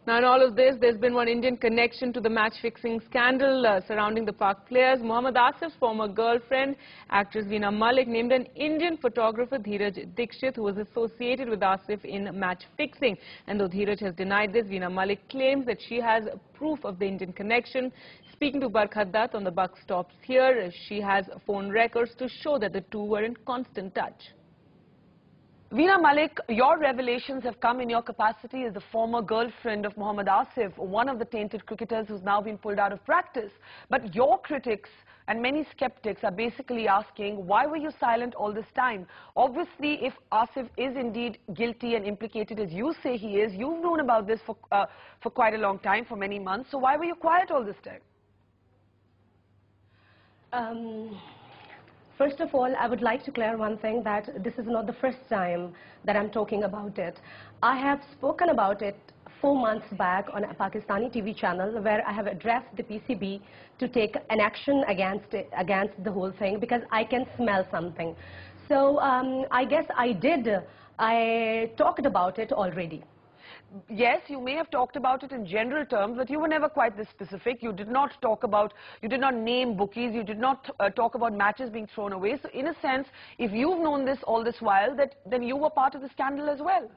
Now, in all of this, there's been one Indian connection to the match-fixing scandal surrounding the Pak players. Mohammad Asif's former girlfriend, actress Veena Malik, named an Indian photographer, Dheeraj Dikshit, who was associated with Asif in match-fixing. And though Dheeraj has denied this, Veena Malik claims that she has proof of the Indian connection. Speaking to Barkhat Dutt on the Buck Stops here, she has phone records to show that the two were in constant touch. Veena Malik, your revelations have come in your capacity as the former girlfriend of Mohammad Asif, one of the tainted cricketers who's now been pulled out of practice. But your critics and many skeptics are basically asking, why were you silent all this time? Obviously, if Asif is indeed guilty and implicated as you say he is, you've known about this for quite a long time, for many months. So why were you quiet all this time? First of all, I would like to clear one thing, that this is not the first time that I'm talking about it. I have spoken about it 4 months back on a Pakistani TV channel, where I have addressed the PCB to take an action against the whole thing, because I can smell something. So I guess I talked about it already. Yes, you may have talked about it in general terms, but you were never quite this specific. You did not name bookies, you did not talk about matches being thrown away. So in a sense, if you've known this all this while, then you were part of the scandal as well.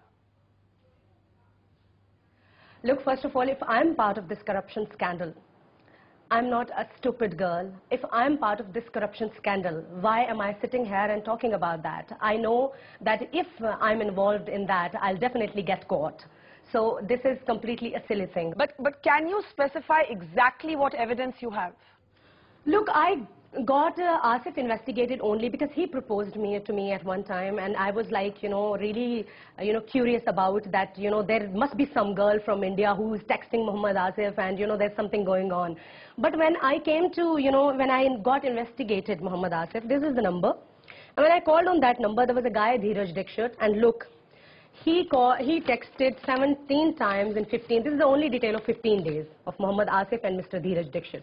Look, first of all, if I'm part of this corruption scandal, I'm not a stupid girl. If I'm part of this corruption scandal, why am I sitting here and talking about that? I know that if I'm involved in that, I'll definitely get caught. So this is completely a silly thing. But can you specify exactly what evidence you have? Look, I got Asif investigated only because he proposed to me at one time, and I was like, really, curious about that, there must be some girl from India who is texting Mohammad Asif, and, there's something going on. But when I came to, when I got investigated Mohammad Asif, this is the number. And when I called on that number, there was a guy, Dheeraj Dikshit, and look, he texted 17 times in 15. This is the only detail of 15 days of Mohammad Asif and Mr. Dheeraj Dikshit.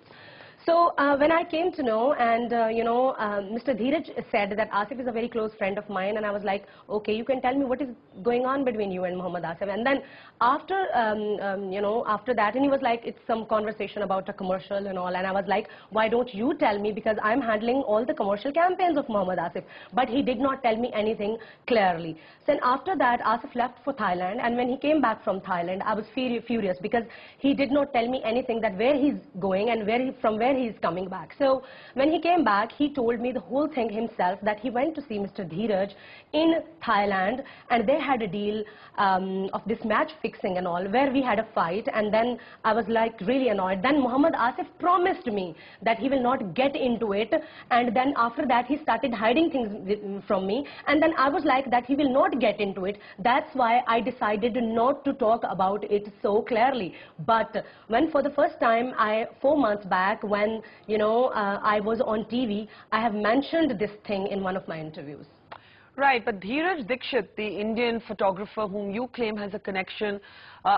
So when I came to know, and Mr. Dheeraj said that Asif is a very close friend of mine, and I was like, okay, you can tell me what is going on between you and Mohammad Asif. And then after after that, and he was like, it's some conversation about a commercial and all, and I was like, why don't you tell me, because I'm handling all the commercial campaigns of Mohammad Asif. But he did not tell me anything clearly. So then after that, Asif left for Thailand, and when he came back from Thailand, I was furious because he did not tell me anything, that where he's going and from where he's coming back. So when he came back, he told me the whole thing himself, that he went to see Mr. Dheeraj in Thailand, and they had a deal of this match fixing and all, where we had a fight, and then I was like really annoyed. Then Mohammad Asif promised me that he will not get into it, and then after that he started hiding things from me, and then I was like that he will not get into it. That's why I decided not to talk about it so clearly. But when for the first time, 4 months back, when I was on TV, I have mentioned this thing in one of my interviews. Right, but Dheeraj Dikshit, the Indian photographer whom you claim has a connection,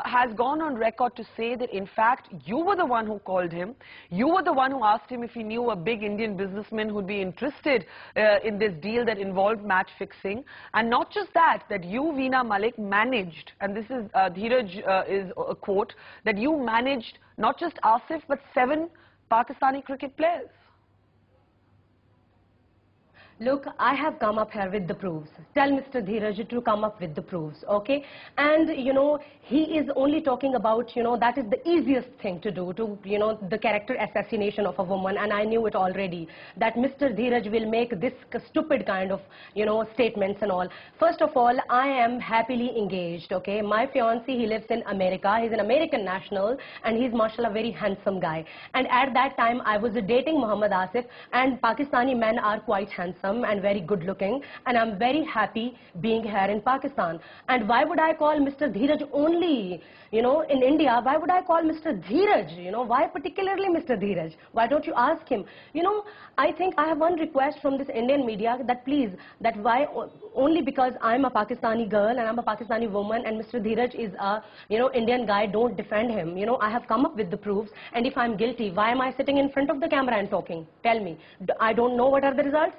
has gone on record to say that in fact you were the one who called him. You were the one who asked him if he knew a big Indian businessman who'd be interested in this deal that involved match fixing. And not just that, that you, Veena Malik, managed, and this is Dheeraj is a quote, that you managed not just Asif but 7 Pakistani cricket players. Look, I have come up here with the proofs. Tell Mr. Dheeraj to come up with the proofs, okay? And, he is only talking about, that is the easiest thing to do, the character assassination of a woman, and I knew it already, that Mr. Dheeraj will make this stupid kind of, statements and all. First of all, I am happily engaged, okay? My fiancé, he lives in America. He's an American national, and he's, mashallah, very handsome guy. And at that time, I was dating Mohammad Asif, and Pakistani men are quite handsome and very good looking, and I'm very happy being here in Pakistan. And why would I call Mr. Dheeraj only, in India? Why would I call Mr. Dheeraj? Why particularly Mr. Dheeraj? Why don't you ask him? I think I have one request from this Indian media, that please, that why only because I'm a Pakistani girl and I'm a Pakistani woman and Mr. Dheeraj is a, Indian guy, don't defend him. I have come up with the proofs, and if I'm guilty, why am I sitting in front of the camera and talking? Tell me. I don't know what are the results.